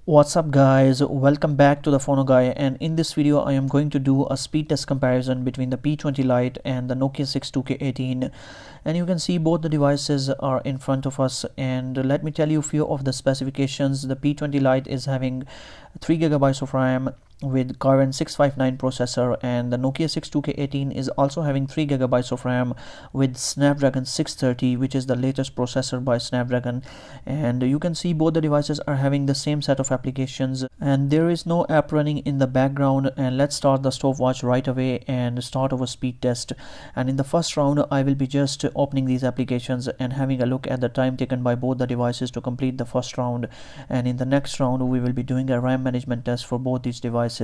What's up guys, welcome back to the Phono Guy, and in this video I am going to do a speed test comparison between the P20 Lite and the Nokia 62K18. And you can see both the devices are in front of us, and let me tell you a few of the specifications. The P20 Lite is having 3 GB of RAM with current 659 processor, and the Nokia 62K18 is also having 3 GB of RAM with Snapdragon 630, which is the latest processor by Snapdragon. And you can see both the devices are having the same set of applications, and there is no app running in the background. And let's start the stopwatch right away and start our speed test. And in the first round I will be just opening these applications and having a look at the time taken by both the devices to complete the first round, and in the next round we will be doing a RAM management test for both these devices.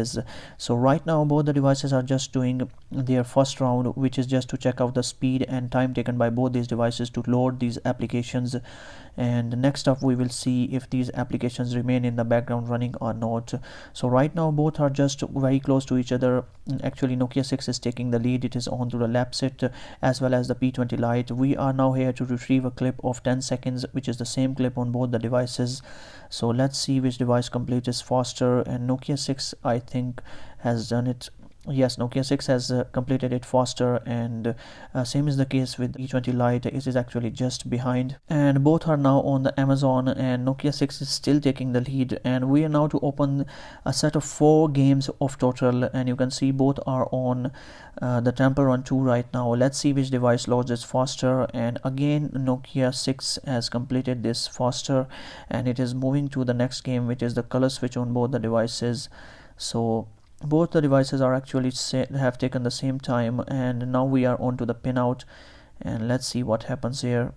So right now both the devices are just doing their first round, which is just to check out the speed and time taken by both these devices to load these applications. And next up we will see if these applications remain in the background running or not. So right now both are just very close to each other. Actually Nokia 6 is taking the lead. It is on to the lap set as well as the P20 Lite. We are now here to retrieve a clip of 10 seconds, which is the same clip on both the devices. So let's see which device completes faster, and Nokia 6 I think has done it. Yes, Nokia 6 has completed it faster, and same is the case with P20 Lite. It is actually just behind, and both are now on the Amazon, and Nokia 6 is still taking the lead. And we are now to open a set of 4 games of total, and you can see both are on the Temple Run 2 right now. Let's see which device loads it faster, and again Nokia 6 has completed this faster, and it is moving to the next game, which is the color switch on both the devices. So both the devices are actually have taken the same time, and now we are on to the pinout, and let's see what happens here.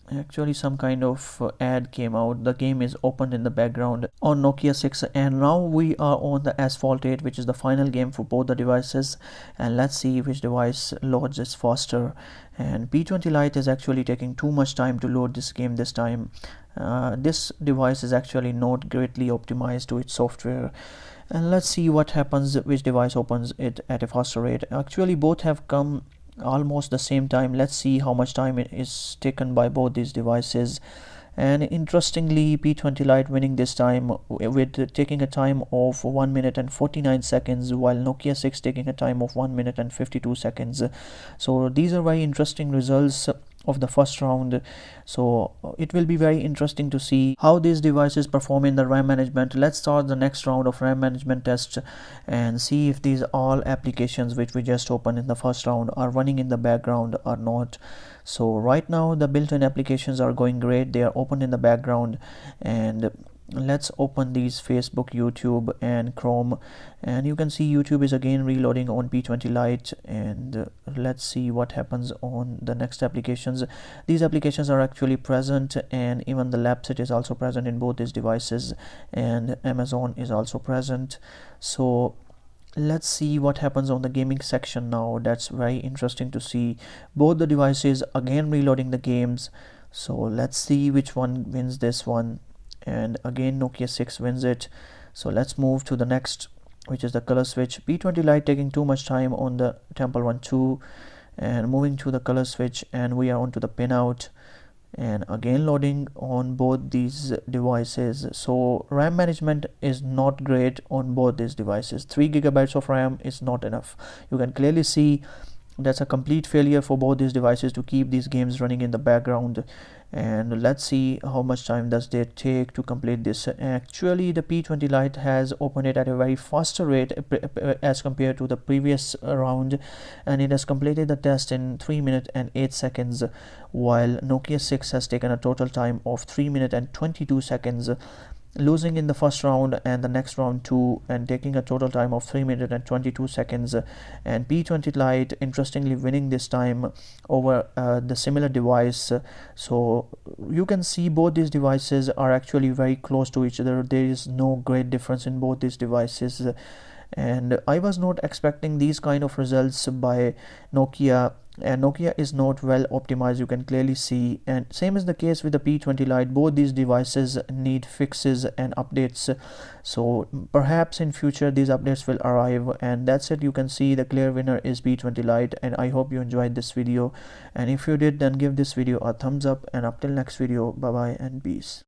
Actually some kind of ad came out. The game is opened in the background on Nokia 6, and now we are on the Asphalt 8, which is the final game for both the devices. And let's see which device loads it faster. And P20 Lite is actually taking too much time to load this game this time. This device is actually not greatly optimized to its software. And let's see what happens, which device opens it at a faster rate. Actually both have come almost the same time. Let's see how much time it is taken by both these devices. And interestingly, P20 Lite winning this time with taking a time of 1 minute and 49 seconds, while Nokia 6 taking a time of 1 minute and 52 seconds. So these are very interesting results of the first round. So it will be very interesting to see how these devices perform in the RAM management. Let's start the next round of RAM management test and see if these all applications which we just opened in the first round are running in the background or not. So right now the built-in applications are going great. They are open in the background, and let's open these Facebook, YouTube and Chrome, and you can see YouTube is again reloading on P20 Lite. And let's see what happens on the next applications. These applications are actually present, and even the lapset is also present in both these devices, and Amazon is also present. So let's see what happens on the gaming section now. That's very interesting to see. Both the devices again reloading the games. So let's see which one wins this one, and again Nokia 6 wins it. So let's move to the next, which is the color switch. P20 Lite taking too much time on the Temple Run 2, and moving to the color switch, and we are on to the pinout, and again loading on both these devices. So RAM management is not great on both these devices. 3 GB of RAM is not enough. You can clearly see that's a complete failure for both these devices to keep these games running in the background. And let's see how much time does they take to complete this. Actually the P20 Lite has opened it at a very faster rate as compared to the previous round, and it has completed the test in 3 minutes and 8 seconds, while Nokia 6 has taken a total time of 3 minutes and 22 seconds, losing in the first round and the next round too, and taking a total time of 3 minutes and 22 seconds. And P20 Lite interestingly winning this time over the similar device. So you can see both these devices are actually very close to each other. There is no great difference in both these devices, and I was not expecting these kind of results by Nokia. And Nokia is not well optimized, you can clearly see. And same is the case with the P20 Lite. Both these devices need fixes and updates, so perhaps in future these updates will arrive. And that's it. You can see the clear winner is P20 Lite, and I hope you enjoyed this video, and if you did, then give this video a thumbs up, and up till next video, bye bye and peace.